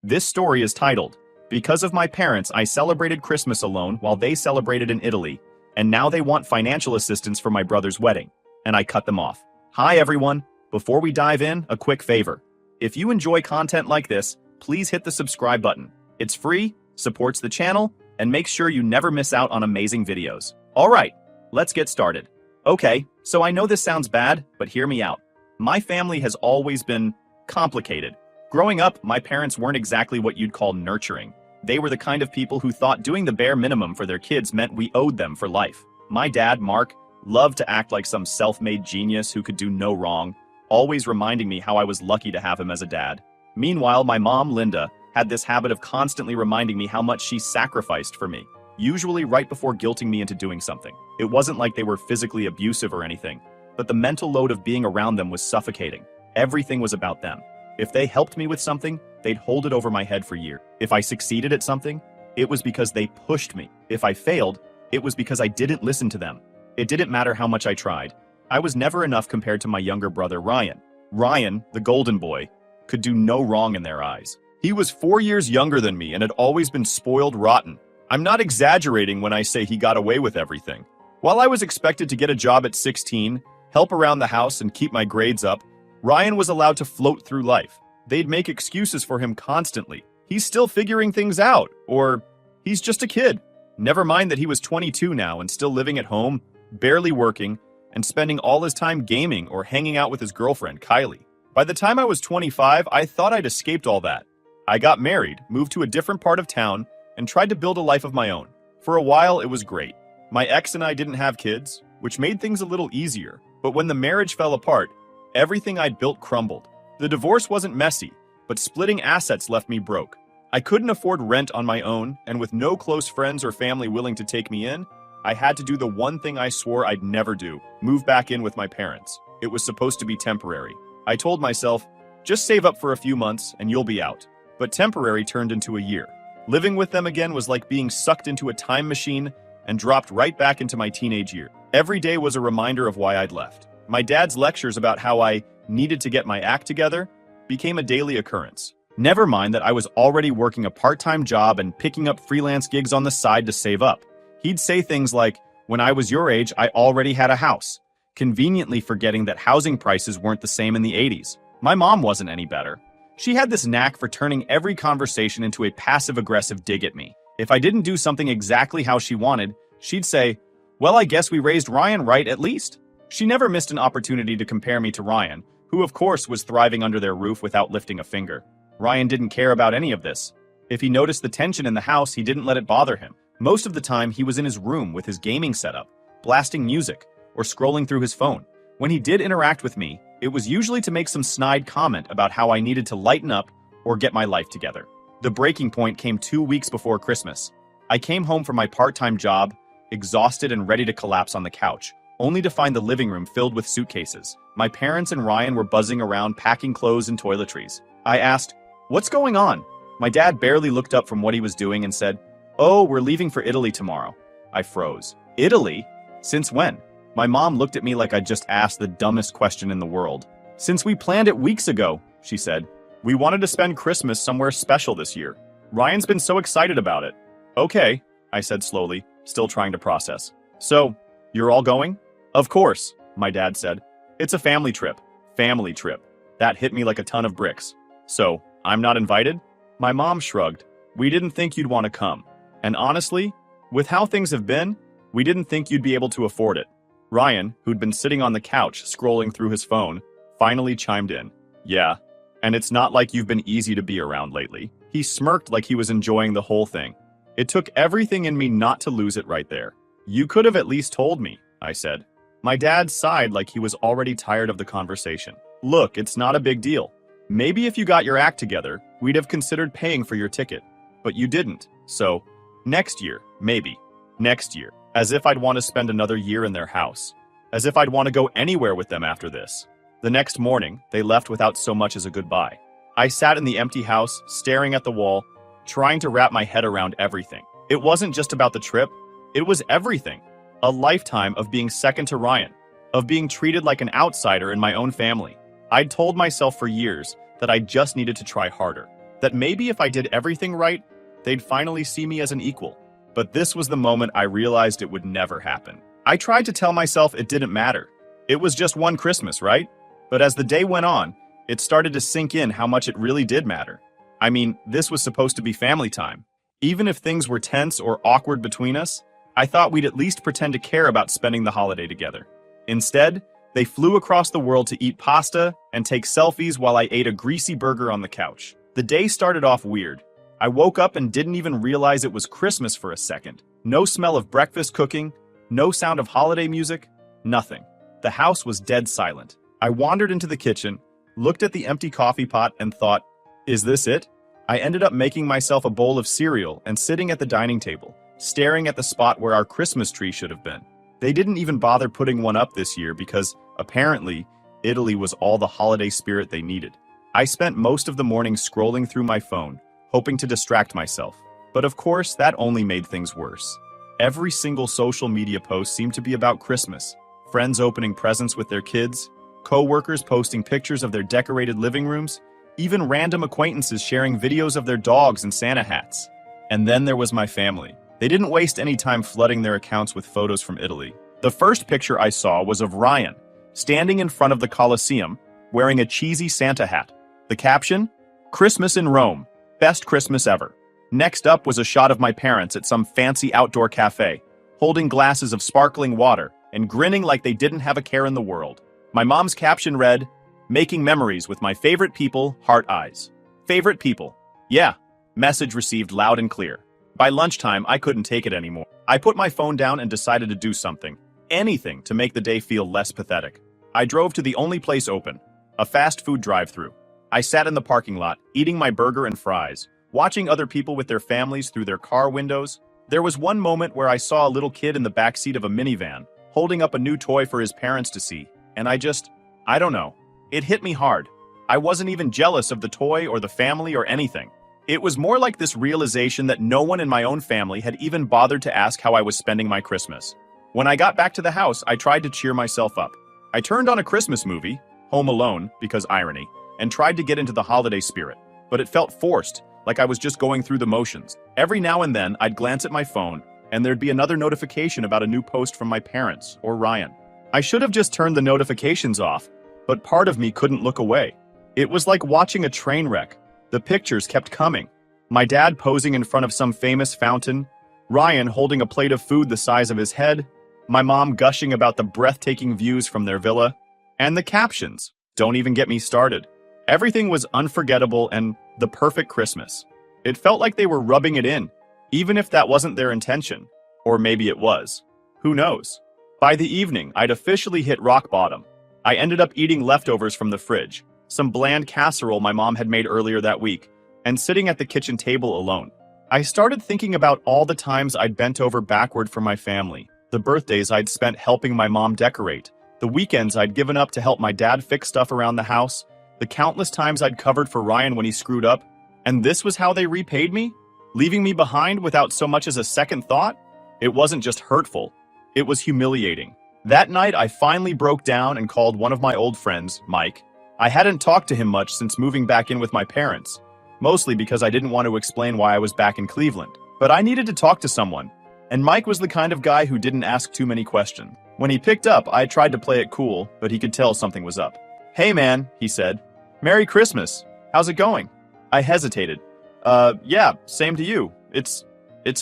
This story is titled, Because of My Parents, I Celebrated Christmas Alone while they celebrated in Italy, and now they want financial assistance for my brother's wedding, and I cut them off. Hi everyone, before we dive in, a quick favor. If you enjoy content like this, please hit the subscribe button. It's free, supports the channel, and makes sure you never miss out on amazing videos. Alright, let's get started. Okay, so I know this sounds bad, but hear me out. My family has always been complicated. Growing up, my parents weren't exactly what you'd call nurturing. They were the kind of people who thought doing the bare minimum for their kids meant we owed them for life. My dad, Mark, loved to act like some self-made genius who could do no wrong, always reminding me how I was lucky to have him as a dad. Meanwhile, my mom, Linda, had this habit of constantly reminding me how much she sacrificed for me, usually right before guilting me into doing something. It wasn't like they were physically abusive or anything, but the mental load of being around them was suffocating. Everything was about them. If they helped me with something, they'd hold it over my head for years. If I succeeded at something, it was because they pushed me. If I failed, it was because I didn't listen to them. It didn't matter how much I tried. I was never enough compared to my younger brother, Ryan. Ryan, the golden boy, could do no wrong in their eyes. He was 4 years younger than me and had always been spoiled rotten. I'm not exaggerating when I say he got away with everything. While I was expected to get a job at 16, help around the house and keep my grades up, Ryan was allowed to float through life. They'd make excuses for him constantly. He's still figuring things out, or he's just a kid. Never mind that he was 22 now and still living at home, barely working, and spending all his time gaming or hanging out with his girlfriend, Kylie. By the time I was 25, I thought I'd escaped all that. I got married, moved to a different part of town, and tried to build a life of my own. For a while, it was great. My ex and I didn't have kids, which made things a little easier. But when the marriage fell apart, everything I'd built crumbled. The divorce wasn't messy, but splitting assets left me broke. I couldn't afford rent on my own, and with no close friends or family willing to take me in, I had to do the one thing I swore I'd never do, move back in with my parents. It was supposed to be temporary. I told myself, just save up for a few months and you'll be out. But temporary turned into a year. Living with them again was like being sucked into a time machine and dropped right back into my teenage year. Every day was a reminder of why I'd left. My dad's lectures about how I needed to get my act together became a daily occurrence. Never mind that I was already working a part-time job and picking up freelance gigs on the side to save up. He'd say things like, when I was your age, I already had a house, conveniently forgetting that housing prices weren't the same in the 80s. My mom wasn't any better. She had this knack for turning every conversation into a passive-aggressive dig at me. If I didn't do something exactly how she wanted, she'd say, well, I guess we raised Ryan right at least. She never missed an opportunity to compare me to Ryan, who of course was thriving under their roof without lifting a finger. Ryan didn't care about any of this. If he noticed the tension in the house, he didn't let it bother him. Most of the time, he was in his room with his gaming setup, blasting music, or scrolling through his phone. When he did interact with me, it was usually to make some snide comment about how I needed to lighten up or get my life together. The breaking point came 2 weeks before Christmas. I came home from my part-time job, exhausted and ready to collapse on the couch, only to find the living room filled with suitcases. My parents and Ryan were buzzing around packing clothes and toiletries. I asked, what's going on? My dad barely looked up from what he was doing and said, oh, we're leaving for Italy tomorrow. I froze. Italy? Since when? My mom looked at me like I'd just asked the dumbest question in the world. Since we planned it weeks ago, she said. We wanted to spend Christmas somewhere special this year. Ryan's been so excited about it. Okay, I said slowly, still trying to process. So, you're all going? Of course, my dad said. It's a family trip. Family trip. That hit me like a ton of bricks. So, I'm not invited? My mom shrugged. We didn't think you'd want to come. And honestly, with how things have been, we didn't think you'd be able to afford it. Ryan, who'd been sitting on the couch scrolling through his phone, finally chimed in. Yeah, and it's not like you've been easy to be around lately. He smirked like he was enjoying the whole thing. It took everything in me not to lose it right there. You could have at least told me, I said. My dad sighed like he was already tired of the conversation. Look, it's not a big deal. Maybe if you got your act together, we'd have considered paying for your ticket. But you didn't, so next year, maybe. Next year. As if I'd want to spend another year in their house. As if I'd want to go anywhere with them after this. The next morning, they left without so much as a goodbye. I sat in the empty house, staring at the wall, trying to wrap my head around everything. It wasn't just about the trip, it was everything. A lifetime of being second to Ryan, of being treated like an outsider in my own family. I'd told myself for years that I just needed to try harder, that maybe if I did everything right, they'd finally see me as an equal. But this was the moment I realized it would never happen. I tried to tell myself it didn't matter. It was just one Christmas, right? But as the day went on, it started to sink in how much it really did matter. I mean, this was supposed to be family time. Even if things were tense or awkward between us, I thought we'd at least pretend to care about spending the holiday together. Instead, they flew across the world to eat pasta and take selfies while I ate a greasy burger on the couch. The day started off weird. I woke up and didn't even realize it was Christmas for a second. No smell of breakfast cooking, no sound of holiday music, nothing. The house was dead silent. I wandered into the kitchen, looked at the empty coffee pot, and thought, is this it? I ended up making myself a bowl of cereal and sitting at the dining table, staring at the spot where our Christmas tree should have been. They didn't even bother putting one up this year because, apparently, Italy was all the holiday spirit they needed. I spent most of the morning scrolling through my phone, hoping to distract myself. But of course, that only made things worse. Every single social media post seemed to be about Christmas. Friends opening presents with their kids, co-workers posting pictures of their decorated living rooms, even random acquaintances sharing videos of their dogs and Santa hats. And then there was my family. They didn't waste any time flooding their accounts with photos from Italy. The first picture I saw was of Ryan, standing in front of the Colosseum, wearing a cheesy Santa hat. The caption? Christmas in Rome. Best Christmas ever. Next up was a shot of my parents at some fancy outdoor cafe, holding glasses of sparkling water and grinning like they didn't have a care in the world. My mom's caption read, making memories with my favorite people, heart eyes. Favorite people. Yeah. Message received loud and clear. By lunchtime, I couldn't take it anymore. I put my phone down and decided to do something. Anything to make the day feel less pathetic. I drove to the only place open, a fast food drive-thru. I sat in the parking lot, eating my burger and fries, watching other people with their families through their car windows. There was one moment where I saw a little kid in the backseat of a minivan, holding up a new toy for his parents to see, and I don't know. It hit me hard. I wasn't even jealous of the toy or the family or anything. It was more like this realization that no one in my own family had even bothered to ask how I was spending my Christmas. When I got back to the house, I tried to cheer myself up. I turned on a Christmas movie, Home Alone, because irony, and tried to get into the holiday spirit. But it felt forced, like I was just going through the motions. Every now and then, I'd glance at my phone, and there'd be another notification about a new post from my parents or Ryan. I should have just turned the notifications off, but part of me couldn't look away. It was like watching a train wreck. The pictures kept coming. My dad posing in front of some famous fountain, Ryan holding a plate of food the size of his head, my mom gushing about the breathtaking views from their villa, and the captions. Don't even get me started. Everything was unforgettable and the perfect Christmas. It felt like they were rubbing it in, even if that wasn't their intention. Or maybe it was. Who knows? By the evening, I'd officially hit rock bottom. I ended up eating leftovers from the fridge, some bland casserole my mom had made earlier that week, and sitting at the kitchen table alone. I started thinking about all the times I'd bent over backward for my family, the birthdays I'd spent helping my mom decorate, the weekends I'd given up to help my dad fix stuff around the house, the countless times I'd covered for Ryan when he screwed up. And this was how they repaid me? Leaving me behind without so much as a second thought? It wasn't just hurtful. It was humiliating. That night, I finally broke down and called one of my old friends, Mike. I hadn't talked to him much since moving back in with my parents, mostly because I didn't want to explain why I was back in Cleveland. But I needed to talk to someone, and Mike was the kind of guy who didn't ask too many questions. When he picked up, I tried to play it cool, but he could tell something was up. Hey man, he said. Merry Christmas. How's it going? I hesitated. Yeah, same to you. It's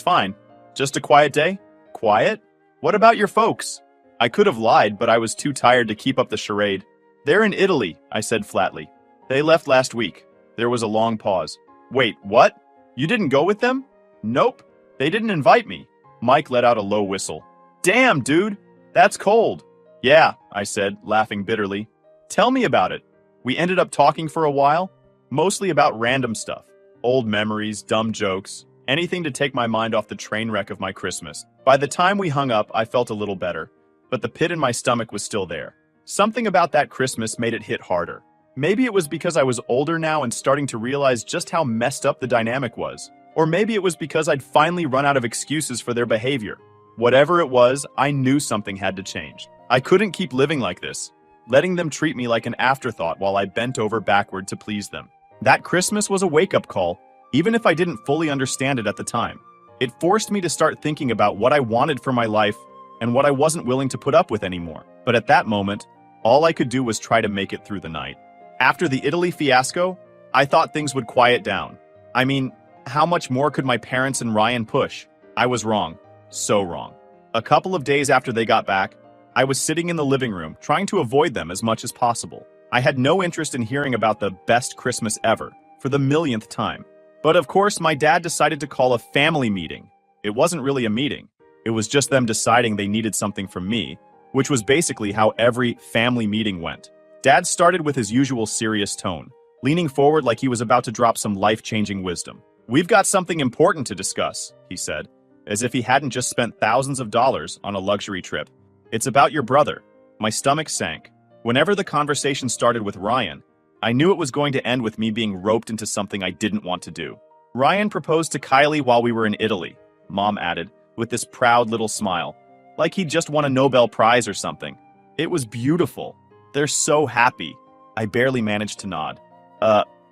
fine. Just a quiet day? Quiet? What about your folks? I could have lied, but I was too tired to keep up the charade. They're in Italy, I said flatly. They left last week. There was a long pause. Wait, what? You didn't go with them? Nope. They didn't invite me. Mike let out a low whistle. Damn, dude. That's cold. Yeah, I said, laughing bitterly. Tell me about it. We ended up talking for a while, mostly about random stuff. Old memories, dumb jokes, anything to take my mind off the train wreck of my Christmas. By the time we hung up, I felt a little better, but the pit in my stomach was still there. Something about that Christmas made it hit harder. Maybe it was because I was older now and starting to realize just how messed up the dynamic was. Or maybe it was because I'd finally run out of excuses for their behavior. Whatever it was, I knew something had to change. I couldn't keep living like this, letting them treat me like an afterthought while I bent over backward to please them. That Christmas was a wake-up call, even if I didn't fully understand it at the time. It forced me to start thinking about what I wanted for my life and what I wasn't willing to put up with anymore. But at that moment, all I could do was try to make it through the night. After the Italy fiasco, I thought things would quiet down. I mean, how much more could my parents and Ryan push? I was wrong. So wrong. A couple of days after they got back, I was sitting in the living room, trying to avoid them as much as possible. I had no interest in hearing about the best Christmas ever, for the millionth time. But of course, my dad decided to call a family meeting. It wasn't really a meeting. It was just them deciding they needed something from me, which was basically how every family meeting went. Dad started with his usual serious tone, leaning forward like he was about to drop some life-changing wisdom. "We've got something important to discuss," he said, as if he hadn't just spent thousands of dollars on a luxury trip. "It's about your brother." My stomach sank. Whenever the conversation started with Ryan, I knew it was going to end with me being roped into something I didn't want to do. "Ryan proposed to Kylie while we were in Italy," Mom added, with this proud little smile, like he'd just won a Nobel Prize or something. "It was beautiful. They're so happy." I barely managed to nod.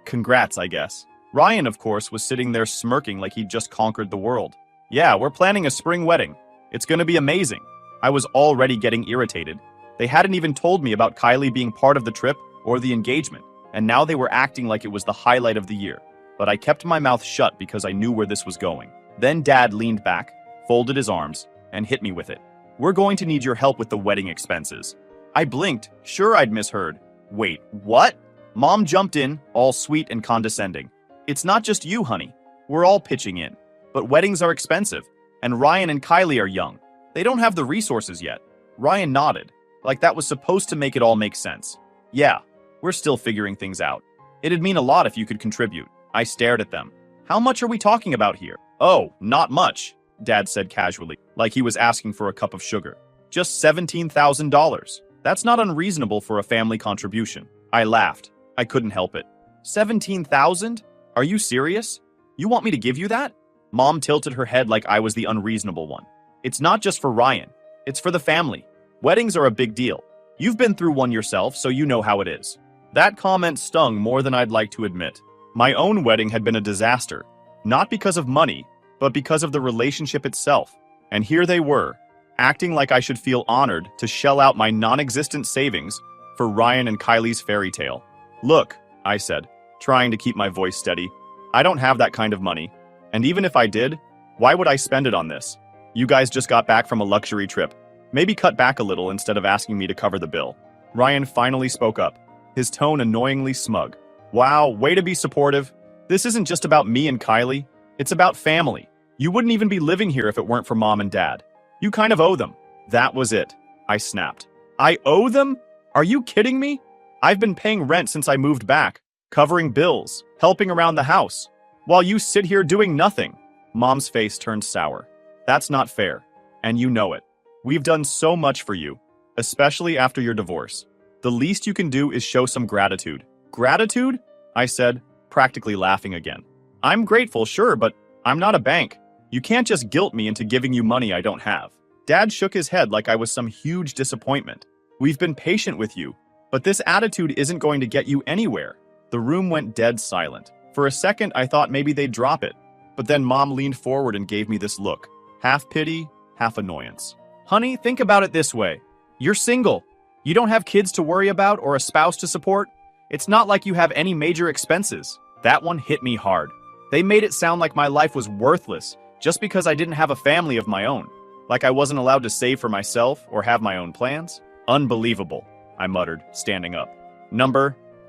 Congrats, I guess." Ryan, of course, was sitting there smirking like he'd just conquered the world. "Yeah, we're planning a spring wedding. It's gonna be amazing." I was already getting irritated. They hadn't even told me about Kylie being part of the trip or the engagement, and now they were acting like it was the highlight of the year. But I kept my mouth shut because I knew where this was going. Then Dad leaned back, folded his arms, and hit me with it. "We're going to need your help with the wedding expenses." I blinked, sure I'd misheard. "Wait, what?" Mom jumped in, all sweet and condescending. "It's not just you, honey. We're all pitching in. But weddings are expensive, and Ryan and Kylie are young. They don't have the resources yet." Ryan nodded, like that was supposed to make it all make sense. "Yeah, we're still figuring things out. It'd mean a lot if you could contribute." I stared at them. "How much are we talking about here?" "Oh, not much," Dad said casually, like he was asking for a cup of sugar. "Just $17,000. That's not unreasonable for a family contribution." I laughed. I couldn't help it. "17,000? Are you serious? You want me to give you that?" Mom tilted her head like I was the unreasonable one. "It's not just for Ryan. It's for the family. Weddings are a big deal. You've been through one yourself, so you know how it is." That comment stung more than I'd like to admit. My own wedding had been a disaster, not because of money, but because of the relationship itself. And here they were, acting like I should feel honored to shell out my non-existent savings for Ryan and Kylie's fairy tale. "Look," I said, trying to keep my voice steady, "I don't have that kind of money. And even if I did, why would I spend it on this? You guys just got back from a luxury trip. Maybe cut back a little instead of asking me to cover the bill." Ryan finally spoke up, his tone annoyingly smug. "Wow, way to be supportive. This isn't just about me and Kylie. It's about family. You wouldn't even be living here if it weren't for Mom and Dad. You kind of owe them." That was it. I snapped. "I owe them? Are you kidding me? I've been paying rent since I moved back, covering bills, helping around the house, while you sit here doing nothing." Mom's face turned sour. "That's not fair, and you know it. We've done so much for you, especially after your divorce. The least you can do is show some gratitude." "Gratitude?" I said, practically laughing again. "I'm grateful, sure, but I'm not a bank. You can't just guilt me into giving you money I don't have." Dad shook his head like I was some huge disappointment. "We've been patient with you, but this attitude isn't going to get you anywhere." The room went dead silent. For a second, I thought maybe they'd drop it, but then Mom leaned forward and gave me this look, half pity, half annoyance. "Honey, think about it this way. You're single. You don't have kids to worry about or a spouse to support. It's not like you have any major expenses." That one hit me hard. They made it sound like my life was worthless just because I didn't have a family of my own, like I wasn't allowed to save for myself or have my own plans. "Unbelievable," I muttered, standing up.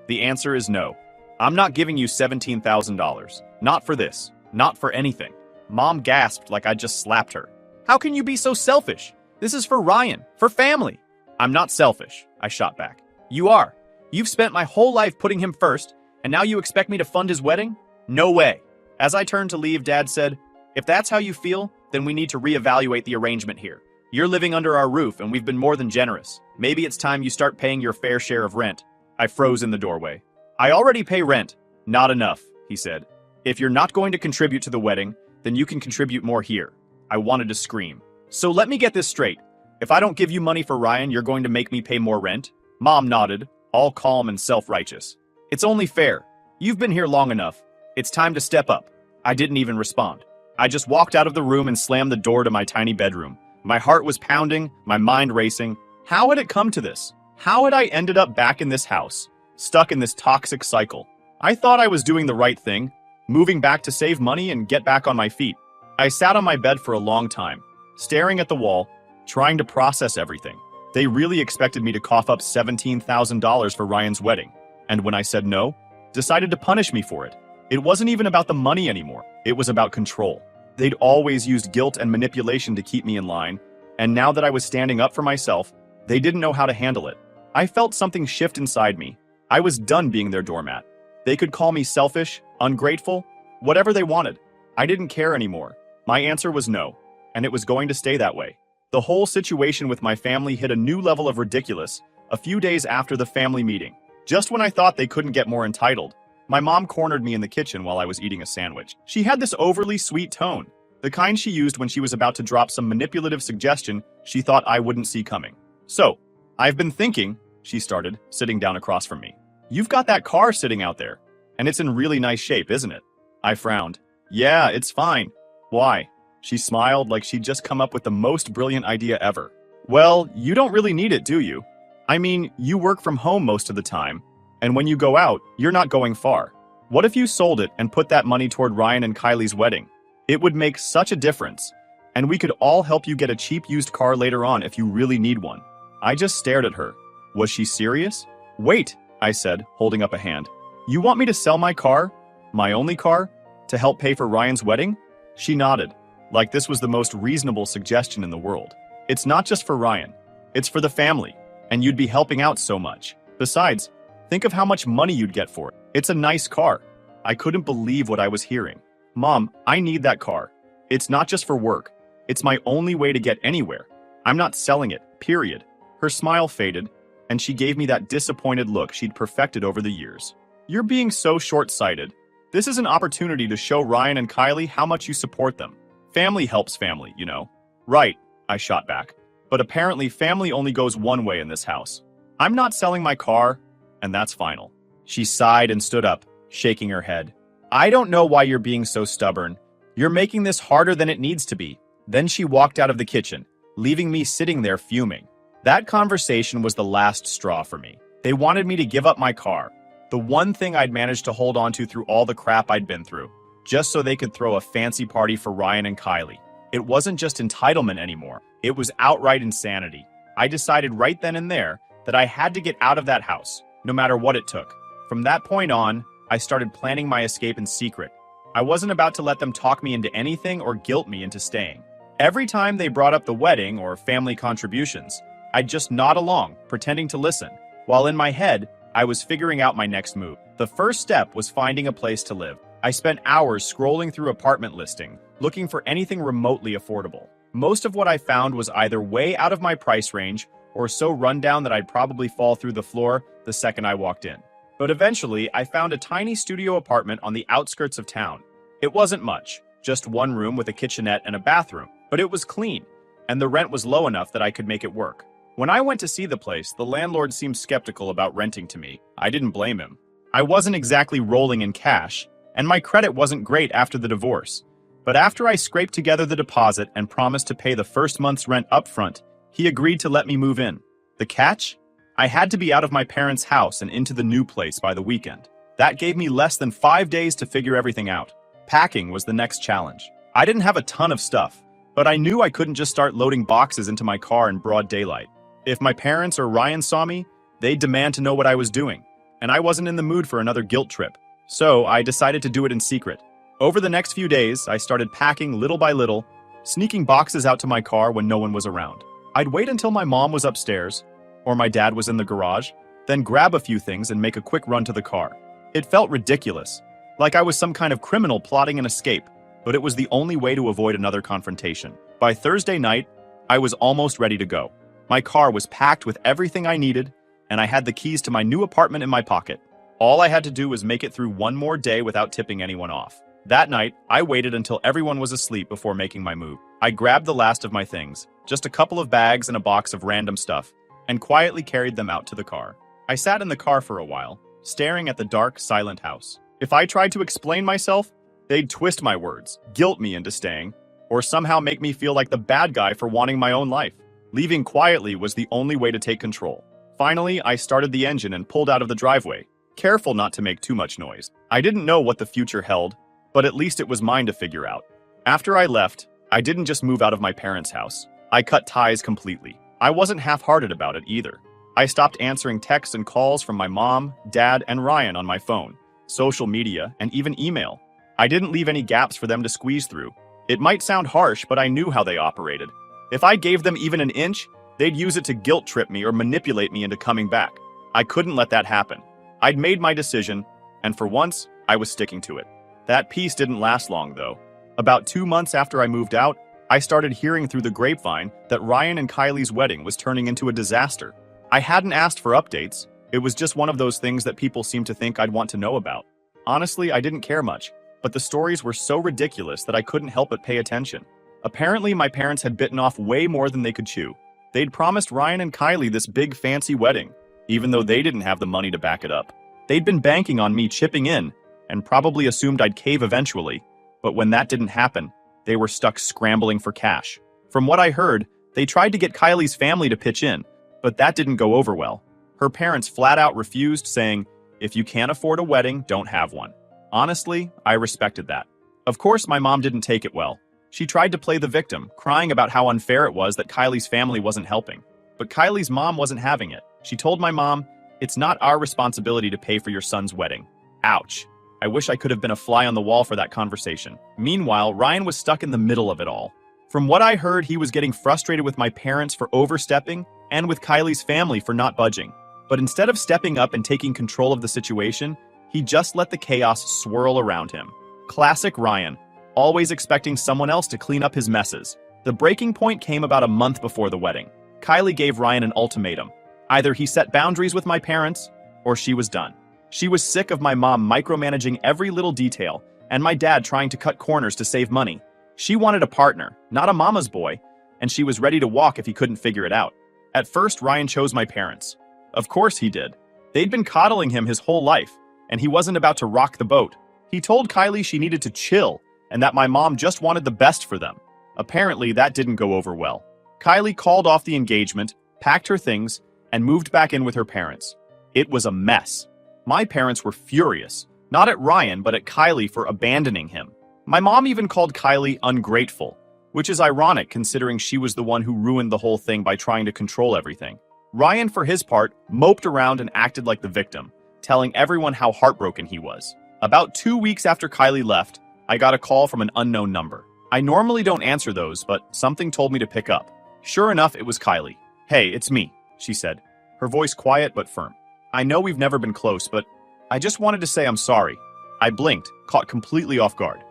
The answer is no. I'm not giving you $17,000. Not for this. Not for anything." Mom gasped like I just slapped her. "How can you be so selfish? This is for Ryan, for family." "I'm not selfish," I shot back. "You are. You've spent my whole life putting him first, and now you expect me to fund his wedding? No way." As I turned to leave, Dad said, "If that's how you feel, then we need to reevaluate the arrangement here. You're living under our roof, and we've been more than generous. Maybe it's time you start paying your fair share of rent." I froze in the doorway. "I already pay rent." "Not enough," he said. "If you're not going to contribute to the wedding, then you can contribute more here." I wanted to scream. "So let me get this straight. If I don't give you money for Ryan, you're going to make me pay more rent?" Mom nodded, all calm and self-righteous. "It's only fair. You've been here long enough. It's time to step up. I didn't even respond. I just walked out of the room and slammed the door to my tiny bedroom. My heart was pounding, my mind racing. How had it come to this? How had I ended up back in this house, stuck in this toxic cycle? I thought I was doing the right thing, moving back to save money and get back on my feet. I sat on my bed for a long time, staring at the wall, trying to process everything. They really expected me to cough up $17,000 for Ryan's wedding, and when I said no, decided to punish me for it. It wasn't even about the money anymore. It was about control. They'd always used guilt and manipulation to keep me in line, and now that I was standing up for myself, they didn't know how to handle it. I felt something shift inside me. I was done being their doormat. They could call me selfish, ungrateful, whatever they wanted. I didn't care anymore. My answer was no, and it was going to stay that way. The whole situation with my family hit a new level of ridiculous a few days after the family meeting. Just when I thought they couldn't get more entitled, my mom cornered me in the kitchen while I was eating a sandwich. She had this overly sweet tone, the kind she used when she was about to drop some manipulative suggestion she thought I wouldn't see coming. So, I've been thinking, she started, sitting down across from me. You've got that car sitting out there, and it's in really nice shape, isn't it? I frowned. Yeah, it's fine. Why? She smiled like she'd just come up with the most brilliant idea ever. Well, you don't really need it, do you? I mean, you work from home most of the time, and when you go out, you're not going far. What if you sold it and put that money toward Ryan and Kylie's wedding? It would make such a difference, and we could all help you get a cheap used car later on if you really need one. I just stared at her. Was she serious? Wait, I said, holding up a hand. You want me to sell my car, my only car, to help pay for Ryan's wedding? She nodded, like this was the most reasonable suggestion in the world. It's not just for Ryan. It's for the family, and you'd be helping out so much. Besides, think of how much money you'd get for it. It's a nice car. I couldn't believe what I was hearing. Mom, I need that car. It's not just for work. It's my only way to get anywhere. I'm not selling it, period. Her smile faded, and she gave me that disappointed look she'd perfected over the years. You're being so short-sighted. This is an opportunity to show Ryan and Kylie how much you support them. Family helps family, you know. Right, I shot back. But apparently family only goes one way in this house. I'm not selling my car, and that's final. She sighed and stood up, shaking her head. I don't know why you're being so stubborn. You're making this harder than it needs to be. Then she walked out of the kitchen, leaving me sitting there fuming. That conversation was the last straw for me. They wanted me to give up my car, the one thing I'd managed to hold on to through all the crap I'd been through, just so they could throw a fancy party for Ryan and Kylie. It wasn't just entitlement anymore. It was outright insanity. I decided right then and there that I had to get out of that house, no matter what it took. From that point on, I started planning my escape in secret. I wasn't about to let them talk me into anything or guilt me into staying. Every time they brought up the wedding or family contributions, I'd just nod along, pretending to listen, while in my head, I was figuring out my next move. The first step was finding a place to live. I spent hours scrolling through apartment listings, looking for anything remotely affordable. Most of what I found was either way out of my price range or so rundown that I'd probably fall through the floor the second I walked in. But eventually, I found a tiny studio apartment on the outskirts of town. It wasn't much, just one room with a kitchenette and a bathroom, but it was clean, and the rent was low enough that I could make it work. When I went to see the place, the landlord seemed skeptical about renting to me. I didn't blame him. I wasn't exactly rolling in cash, and my credit wasn't great after the divorce. But after I scraped together the deposit and promised to pay the first month's rent upfront, he agreed to let me move in. The catch? I had to be out of my parents' house and into the new place by the weekend. That gave me less than 5 days to figure everything out. Packing was the next challenge. I didn't have a ton of stuff, but I knew I couldn't just start loading boxes into my car in broad daylight. If my parents or Ryan saw me, they'd demand to know what I was doing, and I wasn't in the mood for another guilt trip. So I decided to do it in secret. Over the next few days, I started packing little by little, sneaking boxes out to my car when no one was around. I'd wait until my mom was upstairs, or my dad was in the garage, then grab a few things and make a quick run to the car. It felt ridiculous, like I was some kind of criminal plotting an escape, but it was the only way to avoid another confrontation. By Thursday night, I was almost ready to go. My car was packed with everything I needed, and I had the keys to my new apartment in my pocket. All I had to do was make it through one more day without tipping anyone off. That night, I waited until everyone was asleep before making my move. I grabbed the last of my things, just a couple of bags and a box of random stuff, and quietly carried them out to the car. I sat in the car for a while, staring at the dark, silent house. If I tried to explain myself, they'd twist my words, guilt me into staying, or somehow make me feel like the bad guy for wanting my own life. Leaving quietly was the only way to take control. Finally, I started the engine and pulled out of the driveway, careful not to make too much noise. I didn't know what the future held, but at least it was mine to figure out. After I left, I didn't just move out of my parents' house. I cut ties completely. I wasn't half-hearted about it either. I stopped answering texts and calls from my mom, dad, and Ryan on my phone, social media, and even email. I didn't leave any gaps for them to squeeze through. It might sound harsh, but I knew how they operated. If I gave them even an inch, they'd use it to guilt trip me or manipulate me into coming back. I couldn't let that happen. I'd made my decision, and for once, I was sticking to it. That peace didn't last long, though. About 2 months after I moved out, I started hearing through the grapevine that Ryan and Kylie's wedding was turning into a disaster. I hadn't asked for updates. It was just one of those things that people seem to think I'd want to know about. Honestly, I didn't care much, but the stories were so ridiculous that I couldn't help but pay attention. Apparently, my parents had bitten off way more than they could chew. They'd promised Ryan and Kylie this big fancy wedding, even though they didn't have the money to back it up. They'd been banking on me chipping in, and probably assumed I'd cave eventually, but when that didn't happen, they were stuck scrambling for cash. From what I heard, they tried to get Kylie's family to pitch in, but that didn't go over well. Her parents flat out refused, saying, "If you can't afford a wedding, don't have one." Honestly, I respected that. Of course, my mom didn't take it well. She tried to play the victim, crying about how unfair it was that Kylie's family wasn't helping. But Kylie's mom wasn't having it. She told my mom, "It's not our responsibility to pay for your son's wedding." Ouch. I wish I could have been a fly on the wall for that conversation. Meanwhile, Ryan was stuck in the middle of it all. From what I heard, he was getting frustrated with my parents for overstepping and with Kylie's family for not budging. But instead of stepping up and taking control of the situation, he just let the chaos swirl around him. Classic Ryan, always expecting someone else to clean up his messes. The breaking point came about a month before the wedding. Kylie gave Ryan an ultimatum. Either he set boundaries with my parents, or she was done. She was sick of my mom micromanaging every little detail, and my dad trying to cut corners to save money. She wanted a partner, not a mama's boy, and she was ready to walk if he couldn't figure it out. At first, Ryan chose my parents. Of course he did. They'd been coddling him his whole life, and he wasn't about to rock the boat. He told Kylie she needed to chill, and that my mom just wanted the best for them. Apparently, that didn't go over well. Kylie called off the engagement, packed her things, and moved back in with her parents. It was a mess. My parents were furious, not at Ryan, but at Kylie for abandoning him. My mom even called Kylie ungrateful, which is ironic considering she was the one who ruined the whole thing by trying to control everything. Ryan, for his part, moped around and acted like the victim, telling everyone how heartbroken he was. About 2 weeks after Kylie left, I got a call from an unknown number. I normally don't answer those, but something told me to pick up. Sure enough, it was Kylie. "Hey, it's me," she said, her voice quiet but firm. "I know we've never been close, but I just wanted to say I'm sorry." I blinked, caught completely off guard.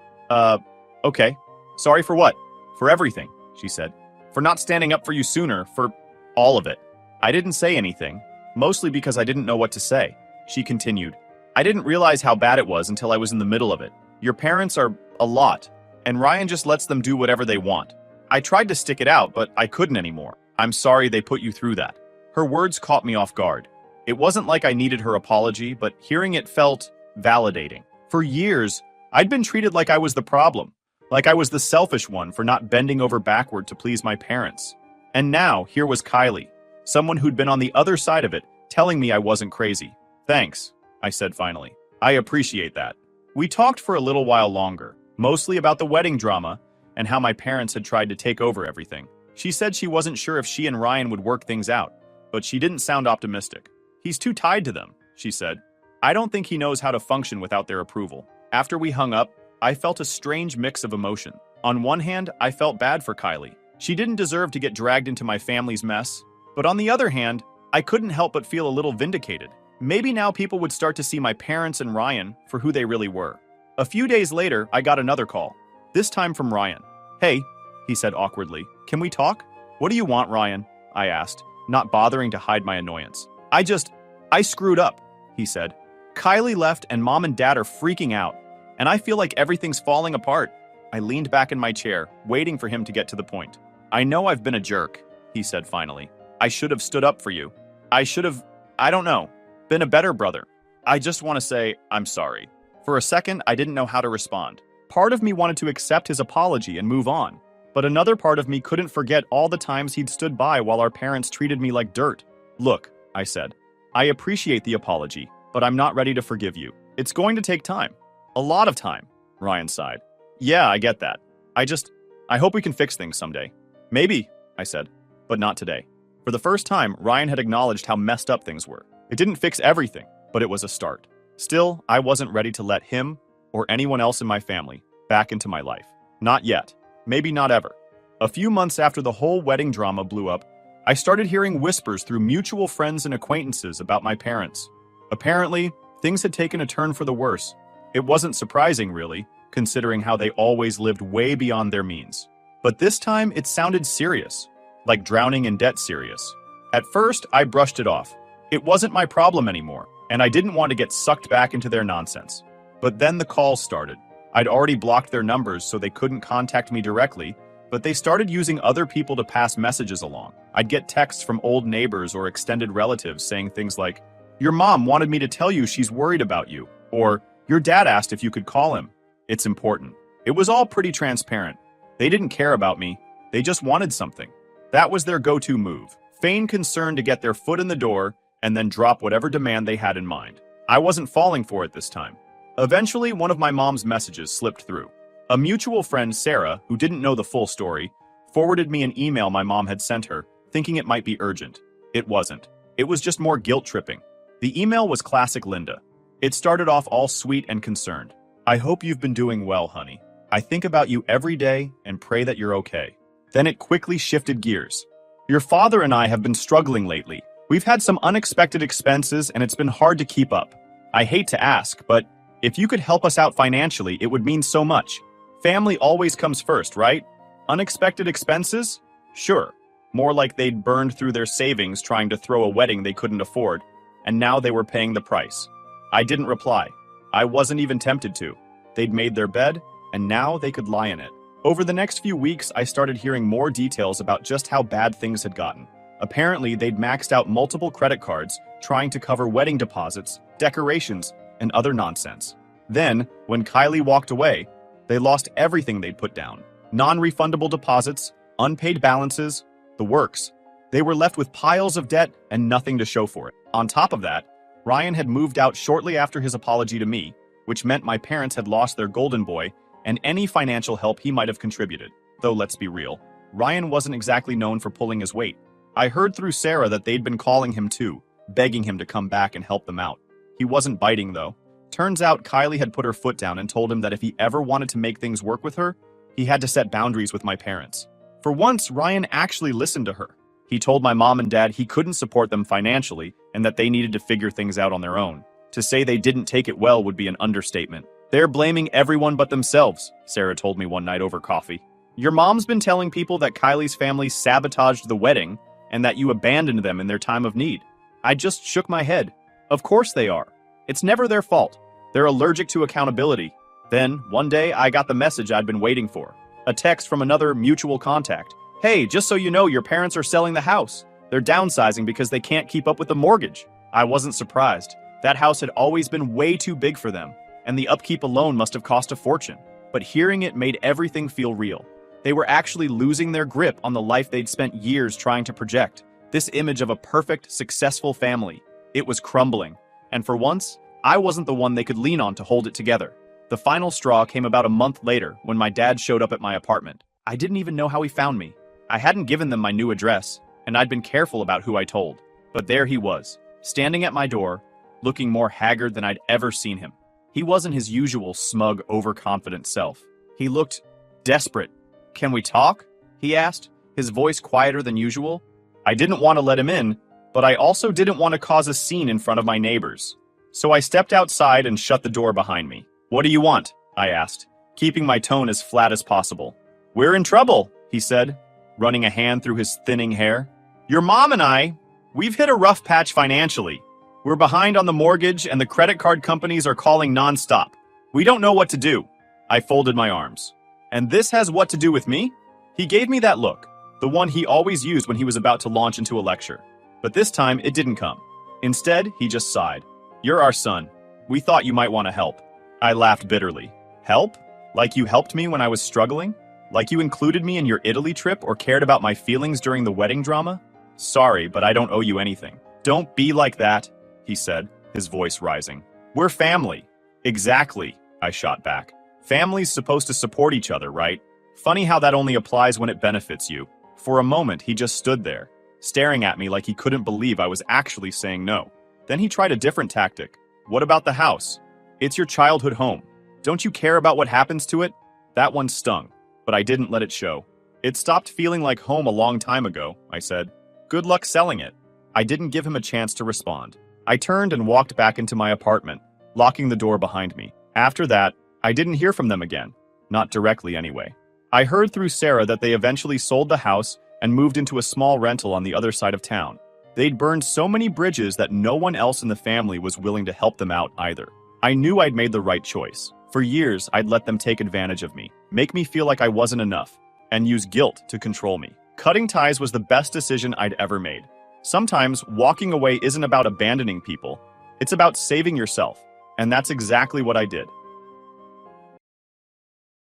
Okay. Sorry for what?" "For everything," she said. "For not standing up for you sooner, for all of it." I didn't say anything, mostly because I didn't know what to say. She continued, "I didn't realize how bad it was until I was in the middle of it. Your parents are a lot, and Ryan just lets them do whatever they want. I tried to stick it out, but I couldn't anymore. I'm sorry they put you through that." Her words caught me off guard. It wasn't like I needed her apology, but hearing it felt validating. For years, I'd been treated like I was the problem, like I was the selfish one for not bending over backward to please my parents. And now, here was Kylie, someone who'd been on the other side of it, telling me I wasn't crazy. "Thanks," I said finally. "I appreciate that." We talked for a little while longer, mostly about the wedding drama and how my parents had tried to take over everything. She said she wasn't sure if she and Ryan would work things out, but she didn't sound optimistic. "He's too tied to them," she said. "I don't think he knows how to function without their approval." After we hung up, I felt a strange mix of emotion. On one hand, I felt bad for Kylie. She didn't deserve to get dragged into my family's mess. But on the other hand, I couldn't help but feel a little vindicated. Maybe now people would start to see my parents and Ryan for who they really were. A few days later, I got another call, this time from Ryan. "Hey," he said awkwardly, "can we talk?" "What do you want, Ryan?" I asked, not bothering to hide my annoyance. I screwed up," he said. "Kylie left and Mom and Dad are freaking out, and I feel like everything's falling apart." I leaned back in my chair, waiting for him to get to the point. "I know I've been a jerk," he said finally. "I should have stood up for you. I should have, I don't know, been a better brother. I just want to say I'm sorry. For a second, I didn't know how to respond. Part of me wanted to accept his apology and move on, but another part of me couldn't forget all the times he'd stood by while our parents treated me like dirt. Look, I said, I appreciate the apology, but I'm not ready to forgive you. It's going to take time. A lot of time, Ryan sighed. Yeah, I get that. I hope we can fix things someday. Maybe, I said, but not today. For the first time, Ryan had acknowledged how messed up things were. It didn't fix everything, but it was a start. Still, I wasn't ready to let him, or anyone else in my family, back into my life. Not yet. Maybe not ever. A few months after the whole wedding drama blew up, I started hearing whispers through mutual friends and acquaintances about my parents. Apparently, things had taken a turn for the worse. It wasn't surprising, really, considering how they always lived way beyond their means. But this time, it sounded serious, like drowning in debt serious. At first, I brushed it off. It wasn't my problem anymore, and I didn't want to get sucked back into their nonsense. But then the calls started. I'd already blocked their numbers so they couldn't contact me directly, but they started using other people to pass messages along. I'd get texts from old neighbors or extended relatives saying things like, "Your mom wanted me to tell you she's worried about you," or "Your dad asked if you could call him. It's important." It was all pretty transparent. They didn't care about me. They just wanted something. That was their go-to move. Feign concern to get their foot in the door and then drop whatever demand they had in mind. I wasn't falling for it this time. Eventually, one of my mom's messages slipped through. A mutual friend, Sarah, who didn't know the full story, forwarded me an email my mom had sent her, thinking it might be urgent. It wasn't. It was just more guilt-tripping. The email was classic Linda. It started off all sweet and concerned. "I hope you've been doing well, honey. I think about you every day and pray that you're okay." Then it quickly shifted gears. "Your father and I have been struggling lately. We've had some unexpected expenses and it's been hard to keep up. I hate to ask, but if you could help us out financially, it would mean so much. Family always comes first, right? Unexpected expenses? Sure. More like they'd burned through their savings trying to throw a wedding they couldn't afford, and now they were paying the price." I didn't reply. I wasn't even tempted to. They'd made their bed, and now they could lie in it. Over the next few weeks, I started hearing more details about just how bad things had gotten. Apparently, they'd maxed out multiple credit cards, trying to cover wedding deposits, decorations, and other nonsense. Then, when Kylie walked away, they lost everything they'd put down. Non-refundable deposits, unpaid balances, the works. They were left with piles of debt and nothing to show for it. On top of that, Ryan had moved out shortly after his apology to me, which meant my parents had lost their golden boy and any financial help he might have contributed. Though let's be real, Ryan wasn't exactly known for pulling his weight. I heard through Sarah that they'd been calling him too, begging him to come back and help them out. He wasn't biting though. Turns out Kylie had put her foot down and told him that if he ever wanted to make things work with her, he had to set boundaries with my parents. For once, Ryan actually listened to her. He told my mom and dad he couldn't support them financially and that they needed to figure things out on their own. To say they didn't take it well would be an understatement. "They're blaming everyone but themselves," Sarah told me one night over coffee. "Your mom's been telling people that Kylie's family sabotaged the wedding and that you abandoned them in their time of need." I just shook my head. Of course they are. It's never their fault. They're allergic to accountability. Then, one day, I got the message I'd been waiting for. A text from another mutual contact. "Hey, just so you know, your parents are selling the house. They're downsizing because they can't keep up with the mortgage." I wasn't surprised. That house had always been way too big for them, and the upkeep alone must have cost a fortune. But hearing it made everything feel real. They were actually losing their grip on the life they'd spent years trying to project. This image of a perfect, successful family. It was crumbling. And for once, I wasn't the one they could lean on to hold it together. The final straw came about a month later when my dad showed up at my apartment. I didn't even know how he found me. I hadn't given them my new address, and I'd been careful about who I told. But there he was, standing at my door, looking more haggard than I'd ever seen him. He wasn't his usual smug, overconfident self. He looked desperate. "Can we talk?" he asked, his voice quieter than usual. I didn't want to let him in, but I also didn't want to cause a scene in front of my neighbors. So I stepped outside and shut the door behind me. "What do you want?" I asked, keeping my tone as flat as possible. "We're in trouble," he said, running a hand through his thinning hair. "Your mom and we've hit a rough patch financially. We're behind on the mortgage and the credit card companies are calling nonstop. We don't know what to do." I folded my arms. "And this has what to do with me?" He gave me that look, the one he always used when he was about to launch into a lecture. But this time, it didn't come. Instead, he just sighed. "You're our son. We thought you might want to help." I laughed bitterly. Help? Like you helped me when I was struggling? Like you included me in your Italy trip or cared about my feelings during the wedding drama? Sorry, but I don't owe you anything. Don't be like that, he said, his voice rising. We're family. Exactly, I shot back. Family's supposed to support each other, right? Funny how that only applies when it benefits you. For a moment, he just stood there, staring at me like he couldn't believe I was actually saying no. Then he tried a different tactic. What about the house? It's your childhood home. Don't you care about what happens to it? That one stung, but I didn't let it show. It stopped feeling like home a long time ago, I said. Good luck selling it. I didn't give him a chance to respond. I turned and walked back into my apartment, locking the door behind me. After that, I didn't hear from them again. Not directly anyway. I heard through Sarah that they eventually sold the house and moved into a small rental on the other side of town. They'd burned so many bridges that no one else in the family was willing to help them out either. I knew I'd made the right choice. For years, I'd let them take advantage of me, make me feel like I wasn't enough, and use guilt to control me. Cutting ties was the best decision I'd ever made. Sometimes, walking away isn't about abandoning people. It's about saving yourself. And that's exactly what I did.